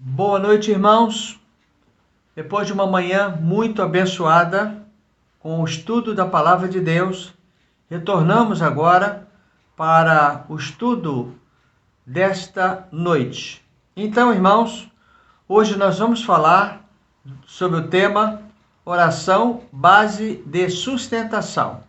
Boa noite, irmãos. Depois de uma manhã muito abençoada com o estudo da Palavra de Deus, retornamos agora para o estudo desta noite. Então, irmãos, hoje nós vamos falar sobre o tema oração, base de sustentação.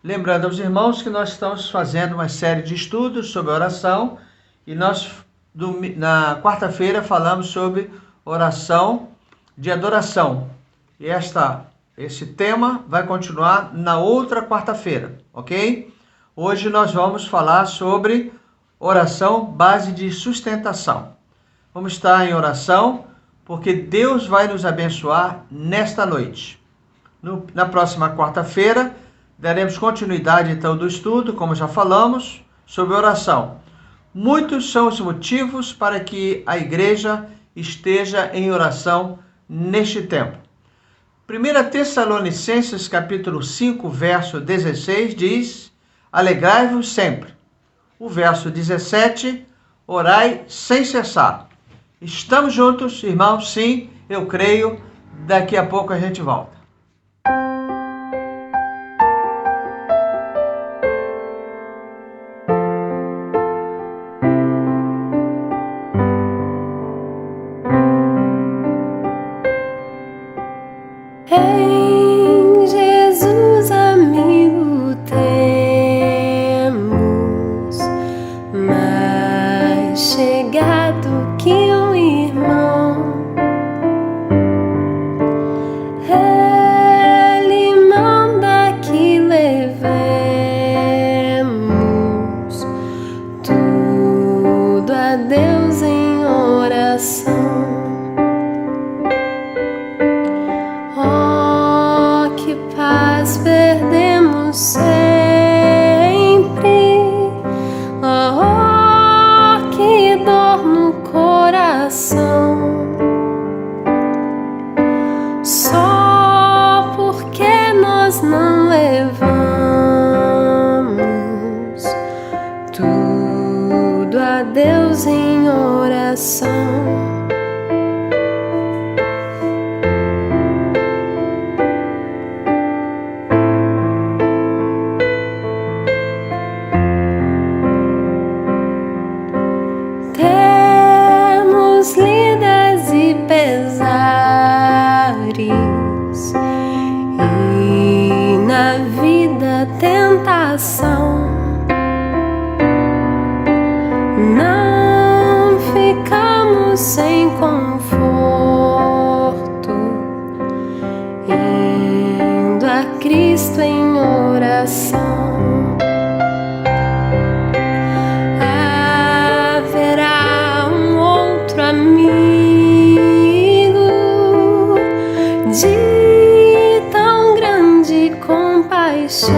Lembrando aos irmãos que nós estamos fazendo uma série de estudos sobre oração e na quarta-feira falamos sobre oração de adoração. E esse tema vai continuar na outra quarta-feira, ok? Hoje nós vamos falar sobre oração, base de sustentação. Vamos estar em oração porque Deus vai nos abençoar nesta noite. Na próxima quarta-feira daremos continuidade então do estudo, como já falamos, sobre oração. Muitos são os motivos para que a igreja esteja em oração neste tempo. 1 Tessalonicenses capítulo 5, verso 16 diz: alegrai-vos sempre. O verso 17, orai sem cessar. Estamos juntos, irmãos? Sim, eu creio. Daqui a pouco a gente volta. Em Jesus, amigo, temos mais chegado que um irmão. Ele manda que levemos tudo a Deus em oração. Perdemos sempre, oh, que dor no coração, só porque nós não levamos tudo a Deus em oração. Lidas e pesares, e na vida tentação, não ficamos sem conforto, indo a Cristo em oração. Amigo de tão grande compaixão,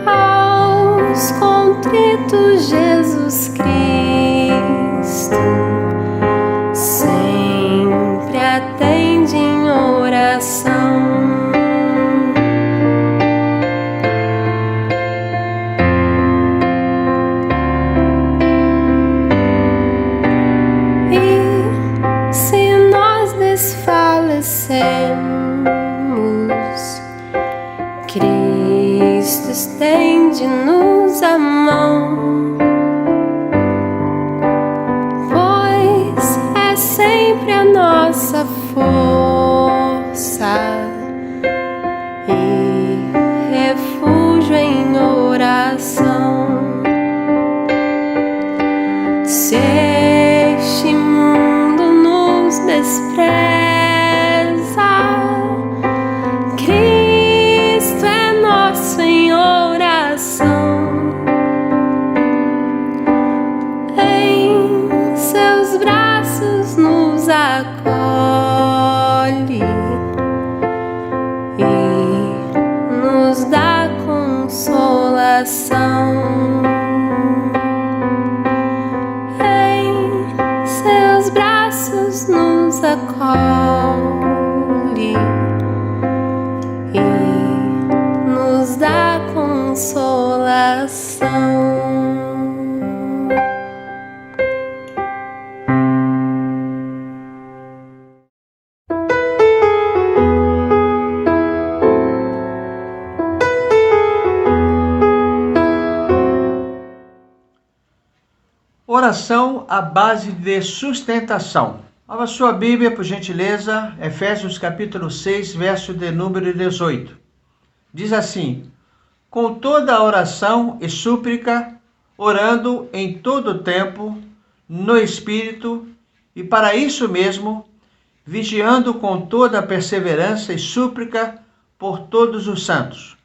aos contritos Jesus Cristo sempre atende em oração. força e refúgio em oração. Se este mundo nos despreza, Cristo é nosso em oração. Em seus braços nos acolhe e nos dá consolação. Em seus braços nos acolhe e nos dá consolação. Oração à base de sustentação. Abra sua Bíblia, por gentileza, Efésios capítulo 6, verso de número 18. Diz assim: com toda a oração e súplica, orando em todo o tempo, no Espírito, e para isso mesmo, vigiando com toda a perseverança e súplica por todos os santos.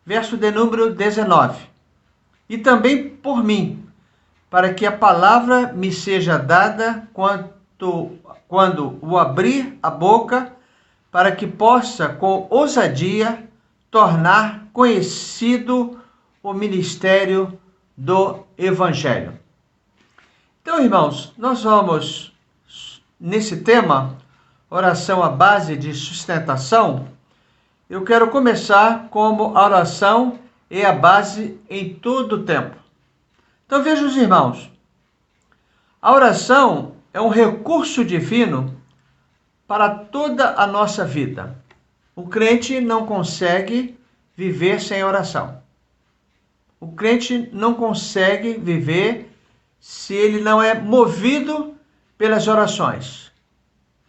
Verso de número 19. E também por mim, para que a palavra me seja dada quando o abrir a boca, para que possa com ousadia tornar conhecido o ministério do Evangelho. Então, irmãos, nós vamos, nesse tema, oração à base de sustentação, eu quero começar como a oração é a base em todo o tempo. Então vejam os irmãos, a oração é um recurso divino para toda a nossa vida. O crente não consegue viver sem oração. O crente não consegue viver se ele não é movido pelas orações.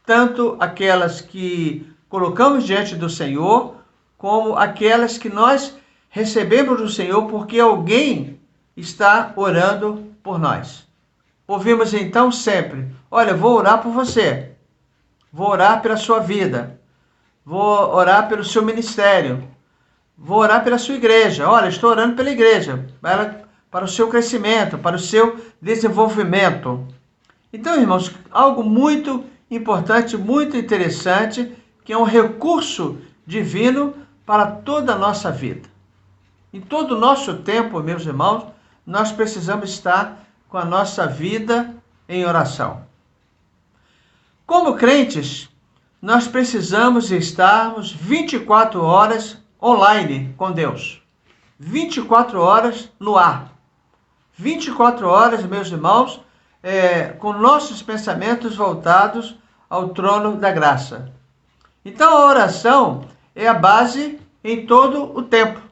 Tanto aquelas que colocamos diante do Senhor, como aquelas que nós recebemos do Senhor porque alguém está orando por nós. Ouvimos então sempre: olha, vou orar por você, vou orar pela sua vida, vou orar pelo seu ministério, vou orar pela sua igreja. Olha, estou orando pela igreja, para o seu crescimento, para o seu desenvolvimento. Então, irmãos, algo muito importante, muito interessante, que é um recurso divino para toda a nossa vida. Em todo o nosso tempo, meus irmãos, nós precisamos estar com a nossa vida em oração. Como crentes, nós precisamos estarmos 24 horas online com Deus. 24 horas no ar. 24 horas, meus irmãos, com nossos pensamentos voltados ao trono da graça. Então a oração é a base em todo o tempo.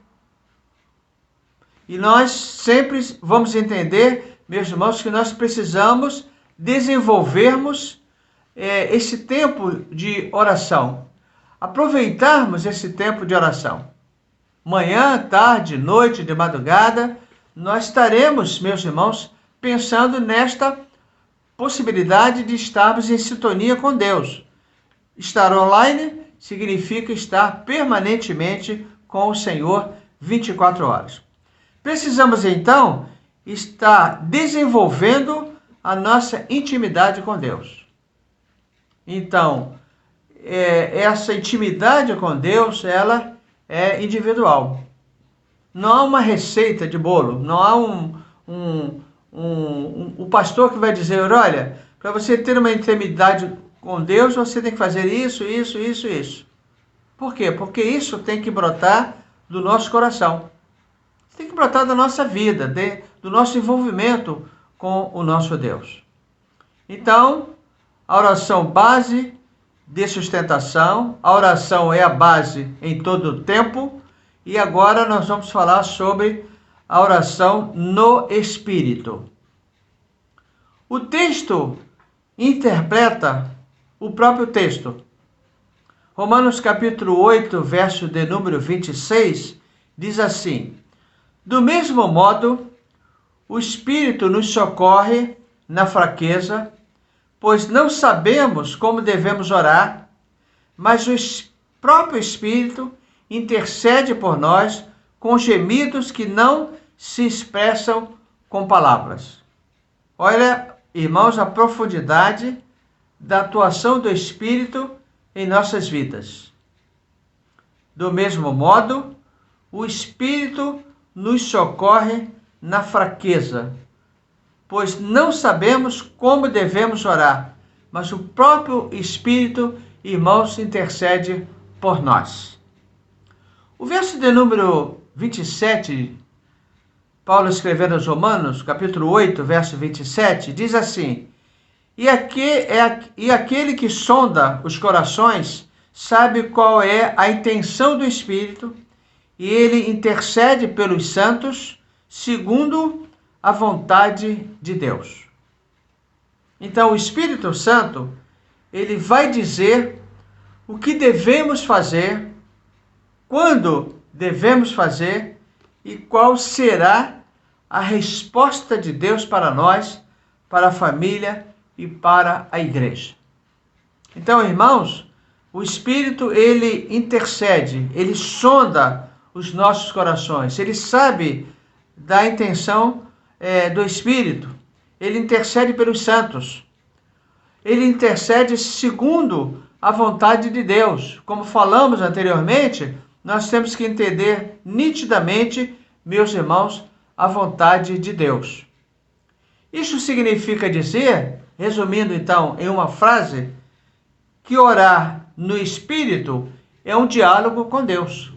E nós sempre vamos entender, meus irmãos, que nós precisamos desenvolvermos esse tempo de oração. Aproveitarmos esse tempo de oração. Manhã, tarde, noite, de madrugada, nós estaremos, meus irmãos, pensando nesta possibilidade de estarmos em sintonia com Deus. Estar online significa estar permanentemente com o Senhor 24 horas. Precisamos, então, estar desenvolvendo a nossa intimidade com Deus. Então, essa intimidade com Deus, ela é individual. Não há uma receita de bolo, não há um pastor que vai dizer: olha, para você ter uma intimidade com Deus, você tem que fazer isso, isso, isso, isso. Por quê? Porque isso tem que brotar do nosso coração. Tem que brotar da nossa vida, do nosso envolvimento com o nosso Deus. Então, a oração base de sustentação, a oração é a base em todo o tempo, e agora nós vamos falar sobre a oração no Espírito. O texto interpreta o próprio texto. Romanos capítulo 8, verso de número 26, diz assim: do mesmo modo, o Espírito nos socorre na fraqueza, pois não sabemos como devemos orar, mas o próprio Espírito intercede por nós com gemidos que não se expressam com palavras. Olha, irmãos, a profundidade da atuação do Espírito em nossas vidas. Do mesmo modo, o Espírito nos socorre na fraqueza, pois não sabemos como devemos orar, mas o próprio Espírito, irmãos, intercede por nós. O verso de número 27, Paulo escrevendo aos Romanos, capítulo 8, verso 27, diz assim: E aquele que sonda os corações sabe qual é a intenção do Espírito, e ele intercede pelos santos segundo a vontade de Deus. Então, o Espírito Santo, ele vai dizer o que devemos fazer, quando devemos fazer e qual será a resposta de Deus para nós, para a família e para a igreja. Então, irmãos, o Espírito, ele intercede, ele sonda os nossos corações, ele sabe da intenção do Espírito, ele intercede pelos santos, ele intercede segundo a vontade de Deus. Como falamos anteriormente, nós temos que entender nitidamente, meus irmãos, a vontade de Deus. Isso significa dizer, resumindo então em uma frase, que orar no Espírito é um diálogo com Deus.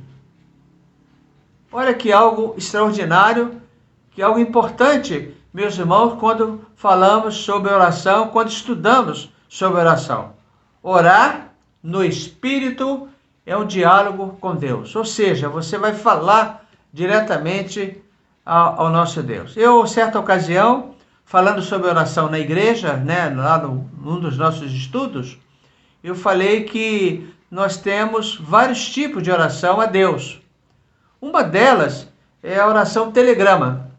Olha que algo extraordinário, que algo importante, meus irmãos, quando falamos sobre oração, quando estudamos sobre oração. Orar no Espírito é um diálogo com Deus, ou seja, você vai falar diretamente ao nosso Deus. Eu, certa ocasião, falando sobre oração na igreja, lá num dos nossos estudos, eu falei que nós temos vários tipos de oração a Deus. Uma delas é a oração telegrama,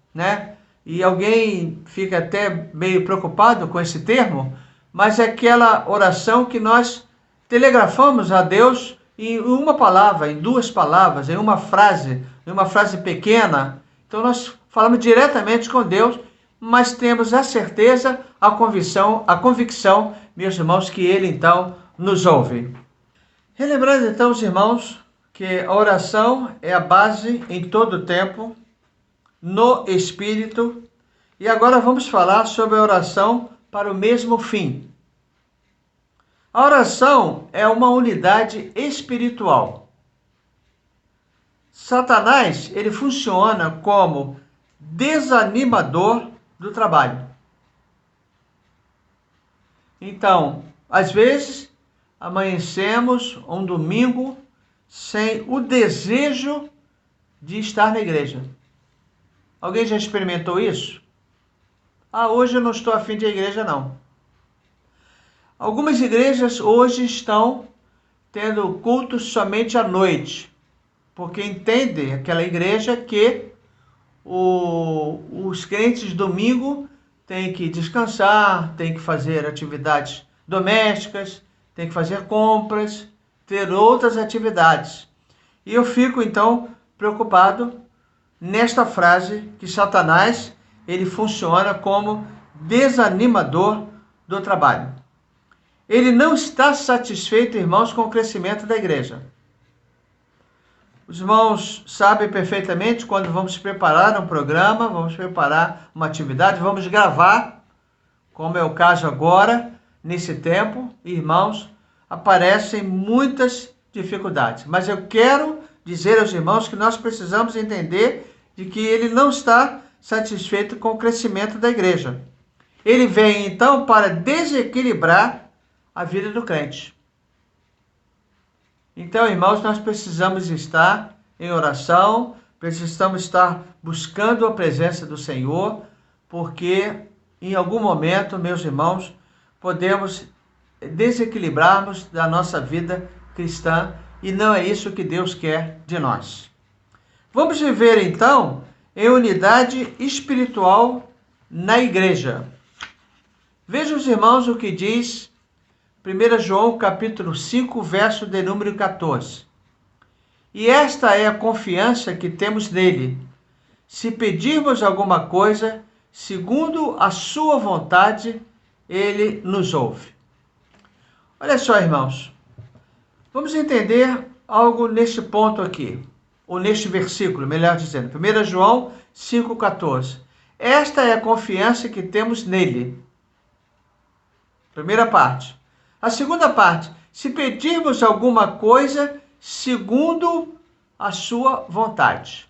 E alguém fica até meio preocupado com esse termo, mas é aquela oração que nós telegrafamos a Deus em uma palavra, em duas palavras, em uma frase pequena. Então nós falamos diretamente com Deus, mas temos a certeza, a convicção, meus irmãos, que Ele então nos ouve. Relembrando então, os irmãos, que a oração é a base em todo o tempo, no Espírito. E agora vamos falar sobre a oração para o mesmo fim. A oração é uma unidade espiritual. Satanás, ele funciona como desanimador do trabalho. Então, às vezes, amanhecemos um domingo sem o desejo de estar na igreja. Alguém já experimentou isso? Hoje eu não estou a fim de ir à igreja, não. Algumas igrejas hoje estão tendo cultos somente à noite, porque entende aquela igreja que os crentes domingo têm que descansar, têm que fazer atividades domésticas, têm que fazer compras, ter outras atividades. E eu fico então preocupado nesta frase que Satanás, ele funciona como desanimador do trabalho. Ele não está satisfeito, irmãos, com o crescimento da igreja. Os irmãos sabem perfeitamente quando vamos preparar um programa, vamos preparar uma atividade, vamos gravar, como é o caso agora, nesse tempo, irmãos, aparecem muitas dificuldades. Mas eu quero dizer aos irmãos que nós precisamos entender de que ele não está satisfeito com o crescimento da igreja. Ele vem então para desequilibrar a vida do crente. Então, irmãos, nós precisamos estar em oração, precisamos estar buscando a presença do Senhor, porque em algum momento, meus irmãos, podemos desequilibrarmos da nossa vida cristã, e não é isso que Deus quer de nós. Vamos viver então em unidade espiritual na igreja. Vejam os irmãos o que diz 1 João capítulo 5, verso de número 14. E esta é a confiança que temos nele, se pedirmos alguma coisa, segundo a sua vontade, ele nos ouve. Olha só, irmãos, vamos entender algo neste ponto aqui, ou neste versículo, melhor dizendo, 1 João 5,14. Esta é a confiança que temos nele. Primeira parte. A segunda parte, se pedirmos alguma coisa segundo a sua vontade.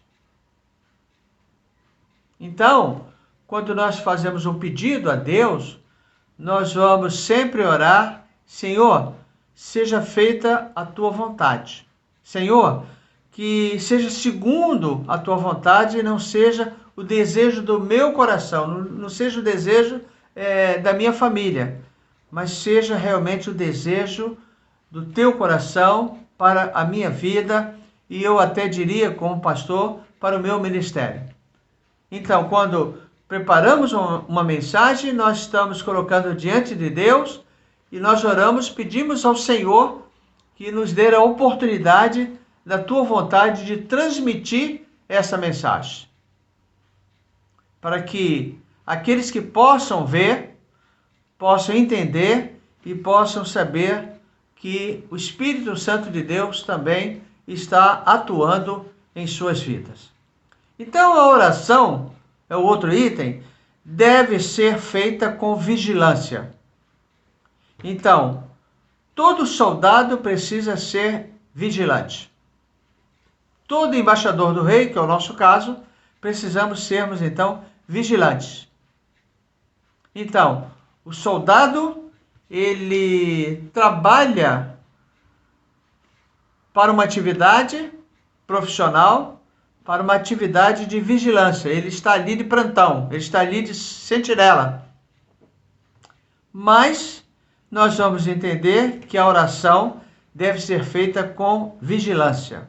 Então, quando nós fazemos um pedido a Deus, nós vamos sempre orar: Senhor, seja feita a tua vontade. Senhor, que seja segundo a tua vontade e não seja o desejo do meu coração, não seja o desejo da minha família, mas seja realmente o desejo do teu coração para a minha vida e eu até diria, como pastor, para o meu ministério. Então, quando preparamos uma mensagem, nós estamos colocando diante de Deus e nós oramos, pedimos ao Senhor que nos dê a oportunidade da tua vontade de transmitir essa mensagem. Para que aqueles que possam ver, possam entender e possam saber que o Espírito Santo de Deus também está atuando em suas vidas. Então a oração, é o outro item, deve ser feita com vigilância. Então, todo soldado precisa ser vigilante. Todo embaixador do rei, que é o nosso caso, precisamos sermos então vigilantes. Então, o soldado, ele trabalha para uma atividade profissional, para uma atividade de vigilância. Ele está ali de plantão, ele está ali de sentinela. Mas nós vamos entender que a oração deve ser feita com vigilância.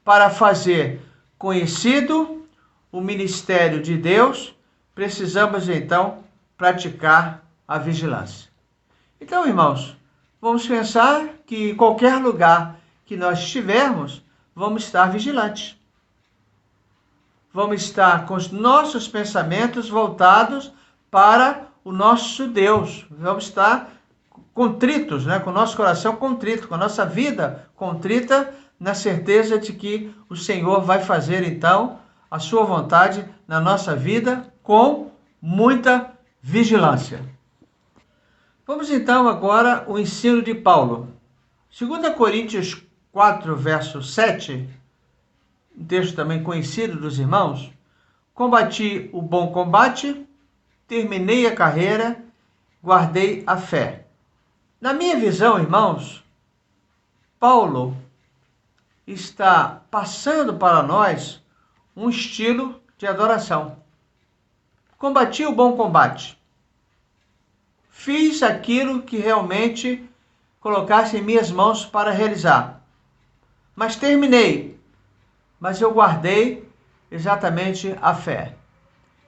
Para fazer conhecido o ministério de Deus, precisamos então praticar a vigilância. Então, irmãos, vamos pensar que em qualquer lugar que nós estivermos, vamos estar vigilantes. Vamos estar com os nossos pensamentos voltados para o nosso Deus. Vamos estar contritos, com o nosso coração contrito, com a nossa vida contrita, na certeza de que o Senhor vai fazer, então, a sua vontade na nossa vida com muita vigilância. Vamos, então, agora ao ensino de Paulo. 2 Coríntios 4, verso 7, um texto também conhecido dos irmãos. Combati o bom combate, terminei a carreira, guardei a fé. Na minha visão, irmãos, Paulo está passando para nós um estilo de adoração. Combati o bom combate. Fiz aquilo que realmente colocasse em minhas mãos para realizar. Mas terminei. Mas eu guardei exatamente a fé.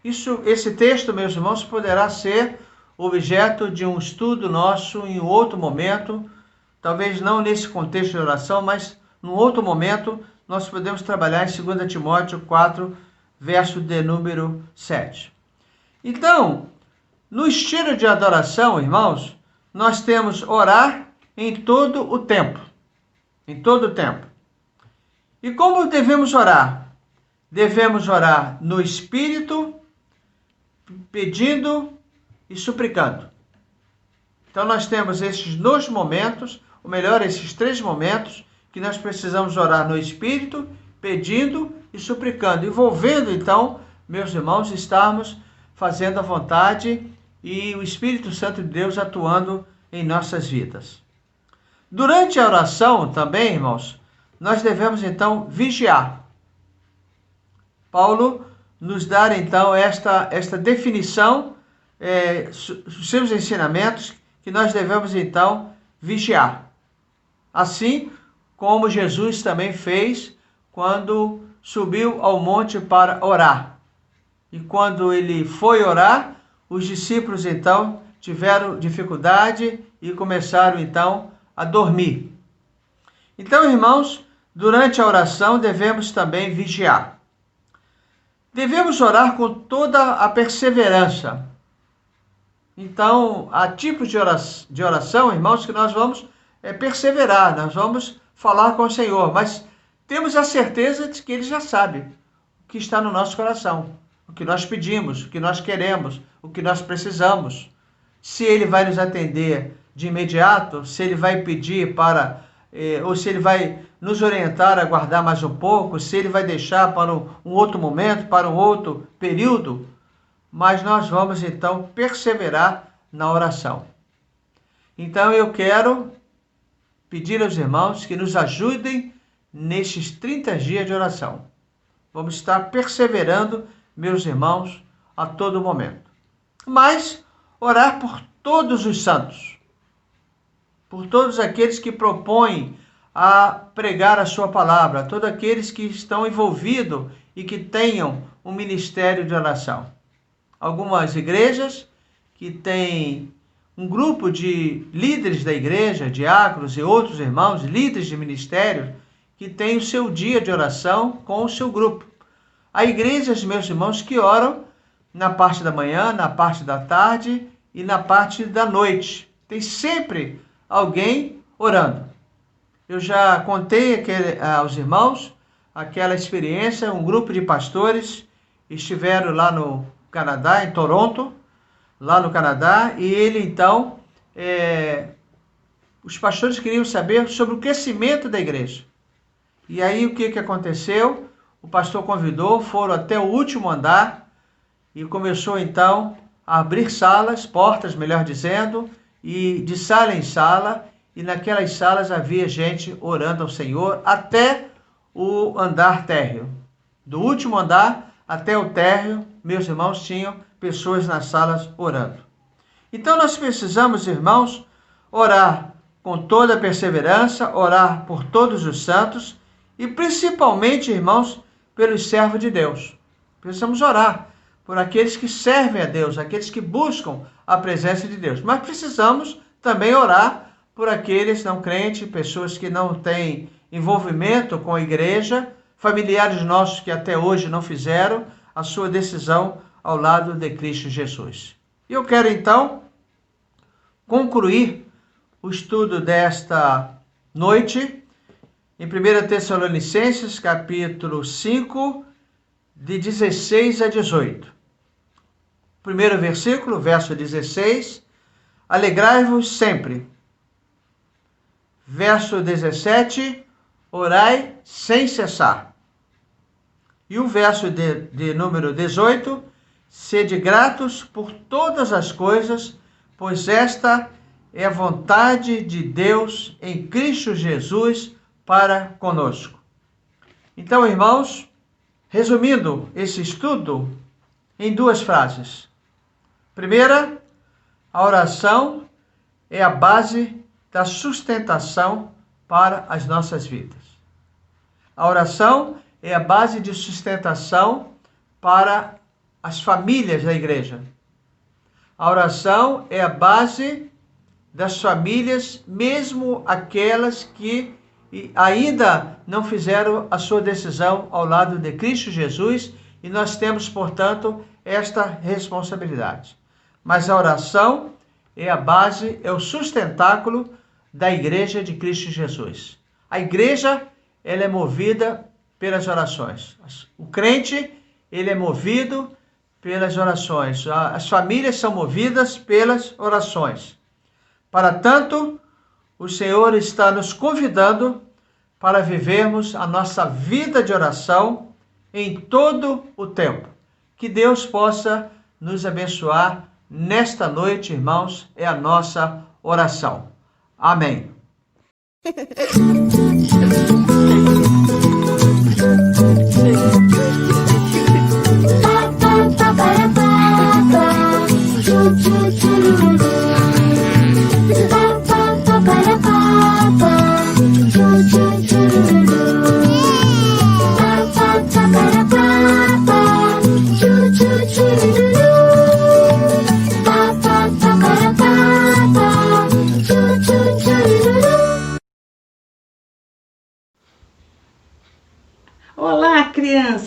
Esse texto, meus irmãos, poderá ser objeto de um estudo nosso em outro momento, talvez não nesse contexto de oração, mas num outro momento nós podemos trabalhar em 2 Timóteo 4, verso de número 7. Então, no estilo de adoração, irmãos, nós temos orar em todo o tempo. Em todo o tempo. E como devemos orar? Devemos orar no Espírito, pedindo e suplicando. Então nós temos esses dois momentos, ou melhor, esses três momentos, que nós precisamos orar no Espírito, pedindo e suplicando, envolvendo então, meus irmãos, estarmos fazendo a vontade e o Espírito Santo de Deus atuando em nossas vidas. Durante a oração também, irmãos, nós devemos então vigiar. Paulo nos dá então esta definição, os seus ensinamentos, que nós devemos então vigiar. Assim como Jesus também fez quando subiu ao monte para orar. E quando ele foi orar, os discípulos então tiveram dificuldade e começaram então a dormir. Então, irmãos, durante a oração devemos também vigiar. Devemos orar com toda a perseverança. Então, há tipos de oração, irmãos, que nós vamos perseverar, nós vamos falar com o Senhor, mas temos a certeza de que Ele já sabe o que está no nosso coração, o que nós pedimos, o que nós queremos, o que nós precisamos. Se Ele vai nos atender de imediato, se Ele vai pedir ou se Ele vai nos orientar a guardar mais um pouco, se Ele vai deixar para um outro momento, para um outro período, mas nós vamos então perseverar na oração. Então eu quero pedir aos irmãos que nos ajudem nestes 30 dias de oração. Vamos estar perseverando, meus irmãos, a todo momento. Mas orar por todos os santos, por todos aqueles que propõem a pregar a sua palavra, todos aqueles que estão envolvidos e que tenham um ministério de oração. Algumas igrejas que têm um grupo de líderes da igreja, diáconos e outros irmãos, líderes de ministérios, que têm o seu dia de oração com o seu grupo. Há igrejas, meus irmãos, que oram na parte da manhã, na parte da tarde e na parte da noite. Tem sempre alguém orando. Eu já contei aos irmãos aquela experiência, um grupo de pastores estiveram lá no Canadá, em Toronto, lá no Canadá, e ele então, os pastores queriam saber sobre o crescimento da igreja. E aí o que aconteceu? O pastor convidou, foram até o último andar e começou então a abrir salas, portas, melhor dizendo, e de sala em sala, e naquelas salas havia gente orando ao Senhor até o andar térreo. Do último andar até o térreo, meus irmãos, tinham pessoas nas salas orando. Então nós precisamos, irmãos, orar com toda a perseverança, orar por todos os santos e principalmente, irmãos, pelos servos de Deus. Precisamos orar por aqueles que servem a Deus, aqueles que buscam a presença de Deus. Mas precisamos também orar por aqueles não crentes, pessoas que não têm envolvimento com a igreja, familiares nossos que até hoje não fizeram a sua decisão ao lado de Cristo Jesus. E eu quero então concluir o estudo desta noite em 1 Tessalonicenses, capítulo 5, de 16 a 18. Primeiro versículo, verso 16, alegrai-vos sempre. Verso 17, orai sem cessar. E o verso de número 18, sede gratos por todas as coisas, pois esta é a vontade de Deus em Cristo Jesus para conosco. Então, irmãos, resumindo esse estudo em duas frases. Primeira, a oração é a base da sustentação para as nossas vidas. A oração é a base de sustentação para as famílias da igreja. A oração é a base das famílias, mesmo aquelas que ainda não fizeram a sua decisão ao lado de Cristo Jesus, e nós temos, portanto, esta responsabilidade. Mas a oração é a base, é o sustentáculo da igreja de Cristo Jesus. A igreja, ela é movida pelas orações. O crente, ele é movido pelas orações. As famílias são movidas pelas orações. Para tanto, o Senhor está nos convidando para vivermos a nossa vida de oração em todo o tempo. Que Deus possa nos abençoar nesta noite, irmãos, é a nossa oração. Amém. Ba ba ba ba ba ba.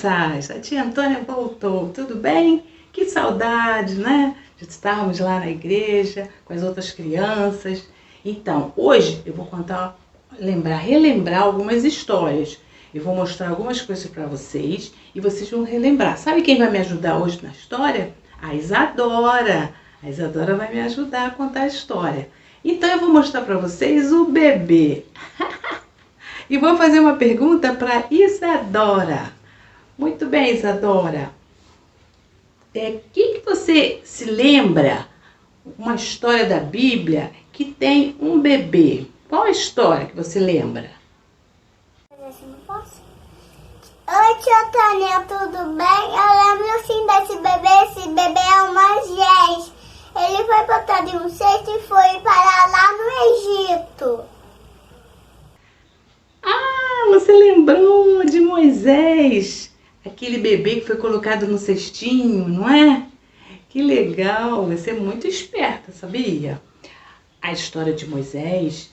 crianças! A tia Antônia voltou, tudo bem? Que saudade, né? De estarmos lá na igreja com as outras crianças. Então, hoje eu vou relembrar algumas histórias. Eu vou mostrar algumas coisas para vocês e vocês vão relembrar. Sabe quem vai me ajudar hoje na história? A Isadora. A Isadora vai me ajudar a contar a história. Então eu vou mostrar para vocês o bebê. E vou fazer uma pergunta para Isadora. Muito bem, Isadora. Que você se lembra? Uma história da Bíblia que tem um bebê. Qual a história que você lembra? Oi, tia Tânia, tudo bem? Eu lembro sim desse bebê. Esse bebê é o Moisés. Ele foi botado em um cesto e foi parar lá no Egito. Ah, você lembrou de Moisés. Aquele bebê que foi colocado no cestinho, não é? Que legal, você é muito esperta, sabia? A história de Moisés,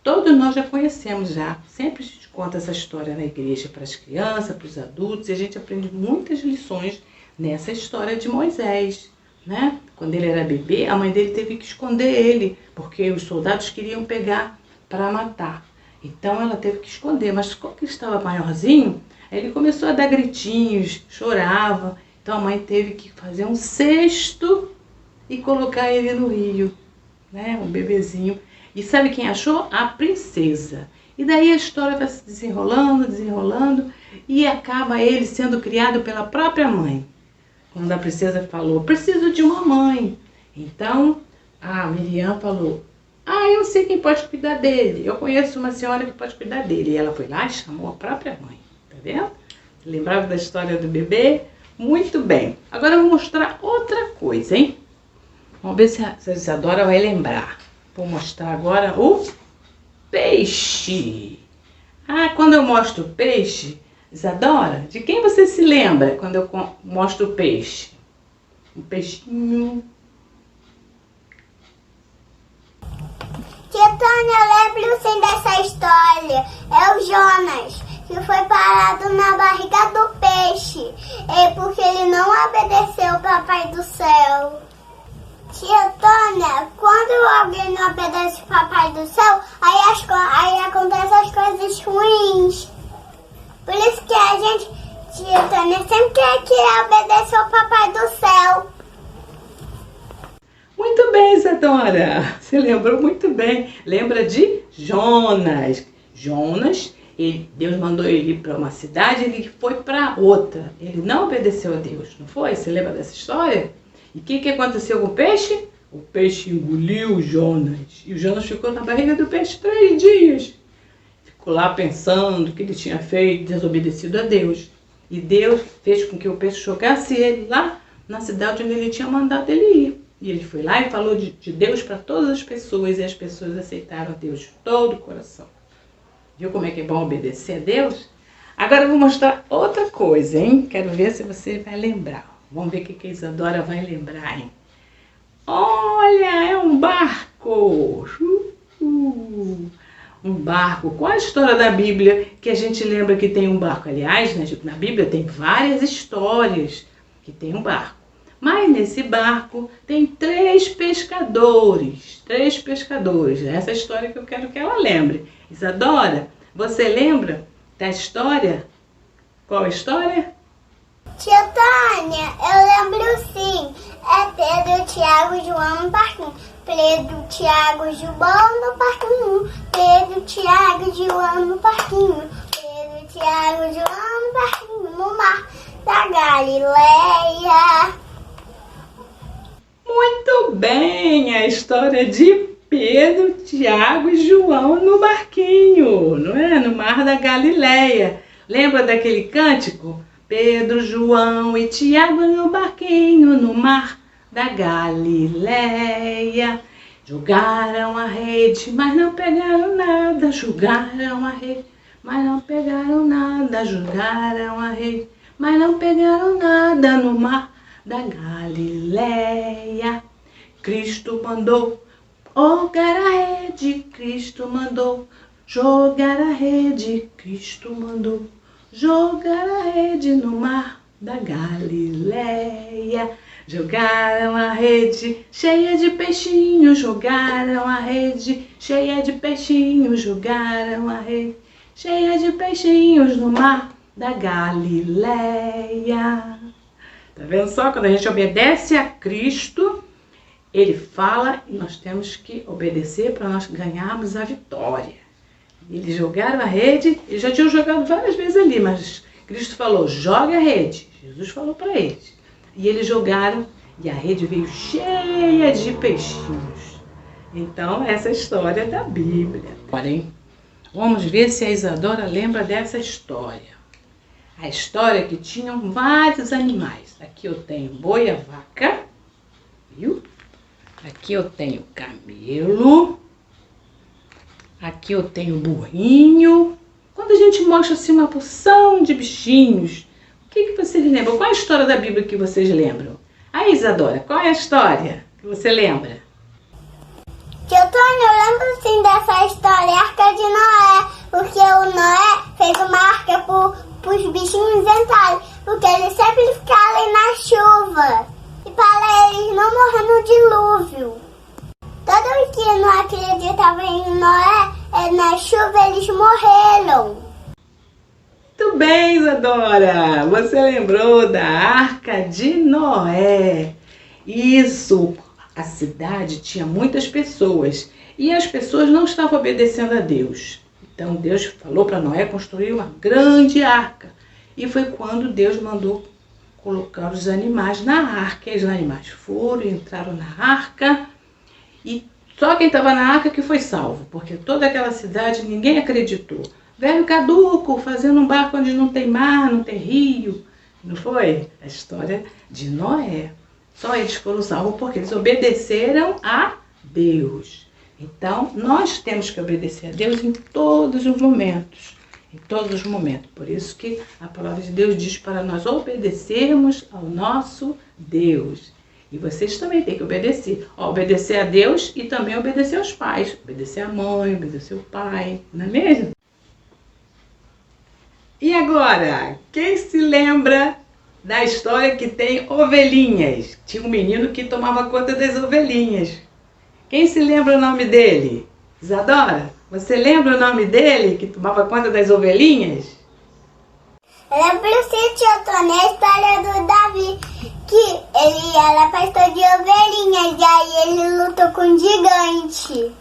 todos nós já conhecemos já. Sempre a gente conta essa história na igreja para as crianças, para os adultos, e a gente aprende muitas lições nessa história de Moisés, né? Quando ele era bebê, a mãe dele teve que esconder ele, porque os soldados queriam pegar para matar. Então ela teve que esconder, mas quando ele estava maiorzinho, ele começou a dar gritinhos, chorava. Então a mãe teve que fazer um cesto e colocar ele no rio, né? Um bebezinho. E sabe quem achou? A princesa. E daí a história vai se desenrolando, desenrolando, e acaba ele sendo criado pela própria mãe. Quando a princesa falou, preciso de uma mãe. Então a Miriam falou, eu sei quem pode cuidar dele. Eu conheço uma senhora que pode cuidar dele. E ela foi lá e chamou a própria mãe. Tá vendo? Lembrava da história do bebê? Muito bem. Agora eu vou mostrar outra coisa, hein? Vamos ver se a Isadora vai lembrar. Vou mostrar agora o peixe. Quando eu mostro o peixe, Isadora, de quem você se lembra quando eu mostro o peixe? Um peixinho. Tia Tânia, eu lembro sim dessa história. É o Jonas, que foi parado na barriga do peixe. Porque ele não obedeceu o Papai do Céu. Tia Tânia, quando alguém não obedece o Papai do Céu, aí acontecem as coisas ruins. Por isso que a gente, tia Tânia, sempre quer obedecer ao Papai do Céu. Muito bem, Isadora. Você lembrou muito bem. Lembra de Jonas. Jonas, Deus mandou ele ir para uma cidade, ele foi para outra. Ele não obedeceu a Deus, não foi? Você lembra dessa história? E o que aconteceu com o peixe? O peixe engoliu o Jonas. E o Jonas ficou na barriga do peixe 3 dias. Ficou lá pensando que ele tinha feito, desobedecido a Deus. E Deus fez com que o peixe jogasse ele lá na cidade onde ele tinha mandado ele ir. E ele foi lá e falou de Deus para todas as pessoas. E as pessoas aceitaram a Deus de todo o coração. Viu como é que é bom obedecer a Deus? Agora eu vou mostrar outra coisa, hein? Quero ver se você vai lembrar. Vamos ver o que a Isadora vai lembrar, hein? Olha, é um barco! Um barco. Qual a história da Bíblia que a gente lembra que tem um barco? Aliás, na Bíblia tem várias histórias que tem um barco. Mas nesse barco tem 3 pescadores. 3 pescadores. Essa é a história que eu quero que ela lembre. Isadora, você lembra da história? Qual a história? Tia Tânia, eu lembro sim. É Pedro, Tiago, João no barquinho. Pedro, Tiago, João no barquinho. Pedro, Tiago, João no barquinho. Pedro, Tiago, João no barquinho. No mar da Galileia. Muito bem, a história de Pedro, Tiago e João no barquinho, não é? No mar da Galileia. Lembra daquele cântico? Pedro, João e Tiago no barquinho, no mar da Galileia. Jogaram a rede, mas não pegaram nada. Jogaram a rede, mas não pegaram nada. Jogaram a rede, mas não pegaram nada no mar da Galileia. Cristo mandou jogar a rede, Cristo mandou jogar a rede, Cristo mandou jogaram a rede no mar da Galileia. Jogaram a rede cheia de peixinhos, jogaram a rede cheia de peixinhos, jogaram a rede cheia de peixinhos no mar da Galileia. Tá vendo só? Quando a gente obedece a Cristo, Ele fala e nós temos que obedecer para nós ganharmos a vitória. Eles jogaram a rede, eles já tinham jogado várias vezes ali, mas Cristo falou, joga a rede. Jesus falou para eles. E eles jogaram e a rede veio cheia de peixinhos. Então, essa é a história da Bíblia. Porém, vamos ver se a Isadora lembra dessa história. A história que tinham vários animais. Aqui eu tenho boi e vaca, viu? Aqui eu tenho camelo. Aqui eu tenho burrinho. Quando a gente mostra assim uma porção de bichinhos, o que vocês lembram? Qual é a história da Bíblia que vocês lembram? Aí, Isadora, qual é a história que você lembra? Tio Tony, eu lembro sim dessa história, a Arca de Noé, porque o Noé fez uma arca para os bichinhos entrarem, porque eles sempre ficaram ali na chuva, e para eles não morrer no dilúvio. Todos que não acreditavam em Noé, na chuva eles morreram. Muito bem, Isadora! Você lembrou da Arca de Noé. Isso, a cidade tinha muitas pessoas e as pessoas não estavam obedecendo a Deus. Então Deus falou para Noé construir uma grande arca. E foi quando Deus mandou colocar os animais na arca. E os animais foram, entraram na arca e só quem estava na arca que foi salvo, porque toda aquela cidade ninguém acreditou. Velho caduco, fazendo um barco onde não tem mar, não tem rio. Não foi? A história de Noé. Só eles foram salvos porque eles obedeceram a Deus. Então, nós temos que obedecer a Deus em todos os momentos. Em todos os momentos. Por isso que a palavra de Deus diz para nós obedecermos ao nosso Deus. E vocês também têm que obedecer. Obedecer a Deus e também obedecer aos pais. Obedecer a mãe, obedecer o pai. Não é mesmo? E agora, quem se lembra da história que tem ovelhinhas? Tinha um menino que tomava conta das ovelhinhas. Quem se lembra o nome dele? Isadora, você lembra o nome dele que tomava conta das ovelhinhas? Lembro sim, tio Tony, a história do Davi, que ele era pastor de ovelhinhas e aí ele lutou com um gigante.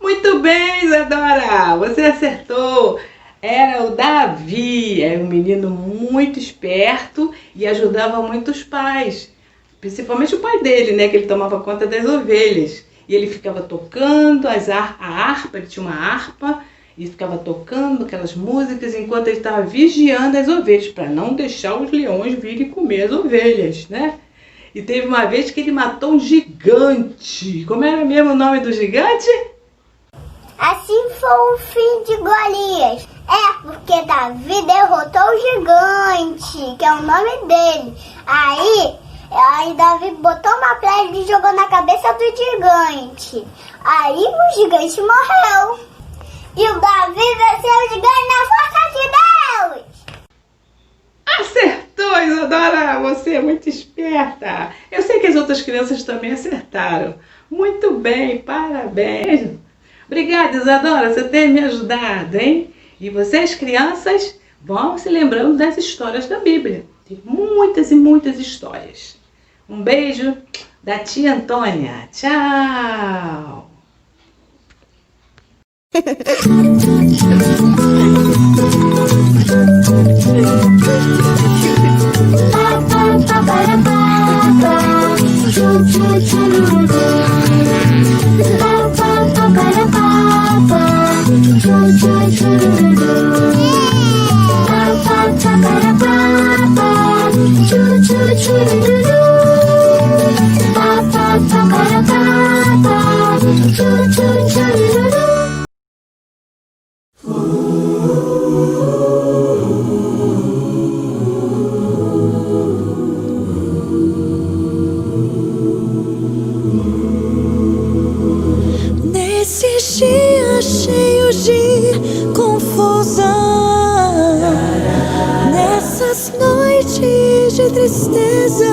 Muito bem, Isadora, você acertou. Era o Davi, era um menino muito esperto e ajudava muito os pais. Principalmente o pai dele, né, que ele tomava conta das ovelhas. E ele ficava tocando a harpa, ele tinha uma harpa, e ficava tocando aquelas músicas enquanto ele estava vigiando as ovelhas, para não deixar os leões virem comer as ovelhas, né? E teve uma vez que ele matou um gigante. Como era mesmo o nome do gigante? Assim foi o fim de Golias. Porque Davi derrotou o gigante, que é o nome dele. Aí Davi botou uma pedra e jogou na cabeça do gigante. Aí o gigante morreu. E o Davi venceu o gigante na força de Deus. Acertou, Isadora! Você é muito esperta. Eu sei que as outras crianças também acertaram. Muito bem, parabéns. Obrigada, Isadora, você tem me ajudado, hein? E vocês, crianças, vão se lembrando das histórias da Bíblia. Tem muitas e muitas histórias. Um beijo da tia Antônia. Tchau! Nesses dias cheios de confusão, nas noites de tristeza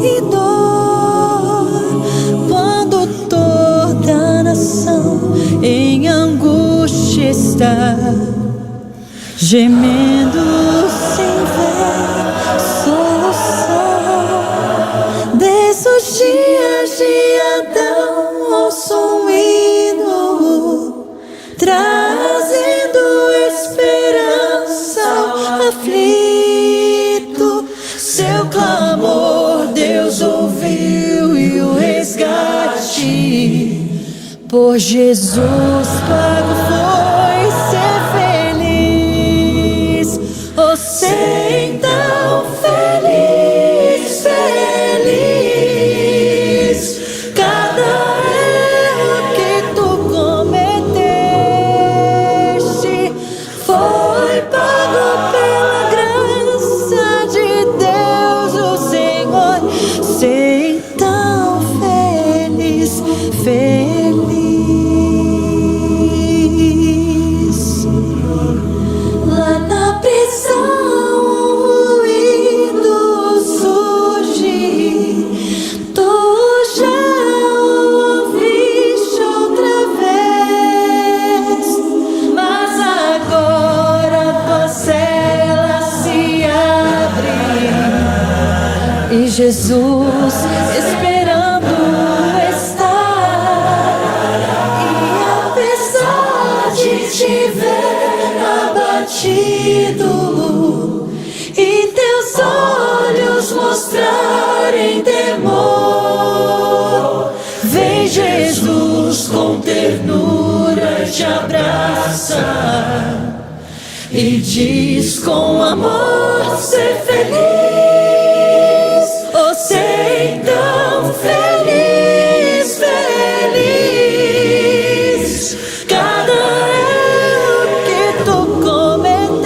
e dor, quando toda a nação em angústia está, gemendo sem ver solução. Desde os dias de Adão ouço um hino, trazendo esperança ao aflito. Seu clamor Deus ouviu e o resgate por Jesus pago foi ser feliz. Você então feliz, feliz. Cada erro que tu cometeste foi pago pela graça de Deus, o Senhor. Ser então feliz, feliz. Lá na prisão o ruído surge, tu já ouviste outra vez, mas agora tua cela se abre e Jesus esperando está. E apesar de te ver abatido e teus olhos mostrarem temor, vem Jesus com ternura e te abraça e diz com amor: ser feliz. Você então feliz, feliz. Cada erro que tu cometeste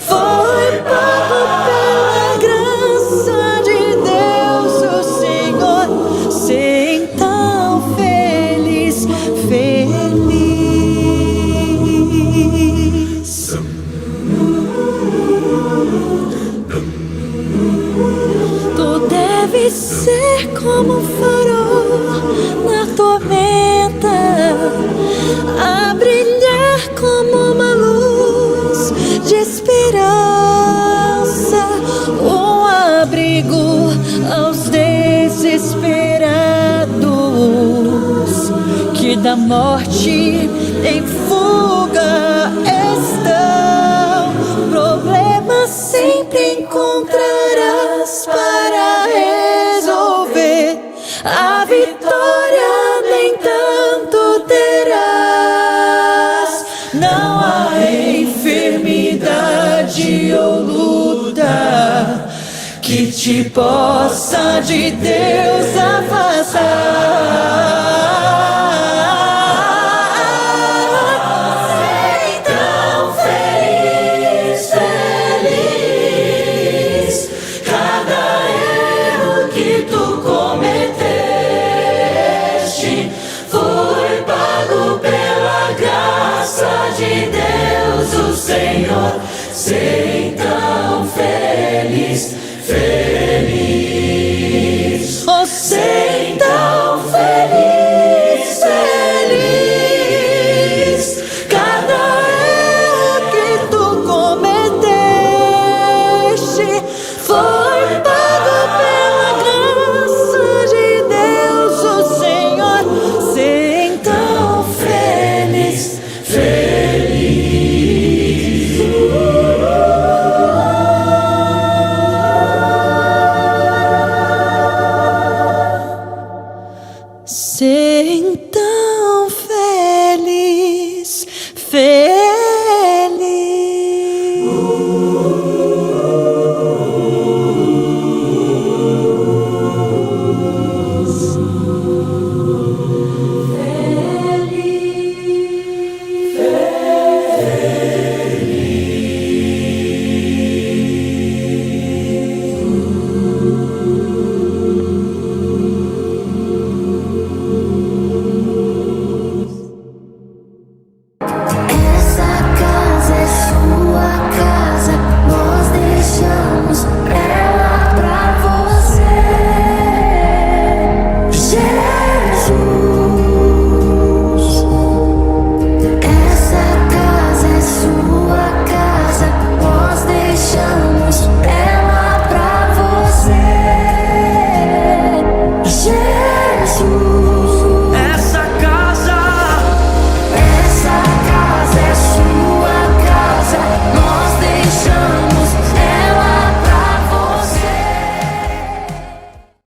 foi pago pela graça de Deus, o Senhor. Ser então feliz, feliz. Tu deves ser como um farol na tormenta, a brilhar como uma luz de esperança, um abrigo aos desesperados que da morte em fuga estão. Problemas sempre encontrarás para resolver, a vitória nem tanto terás. Não há enfermidade ou luta que te possa de Deus afastar. Então feliz, feliz. Cada erro que tu cometeste foi pago pela graça de Deus, o Senhor. Ser então feliz, feliz. Você então feliz, feliz. Cada erro que tu cometeste foi pago pela graça de Deus, o Senhor. Ser então feliz, feliz. Ser então feliz, feliz. Feliz. Show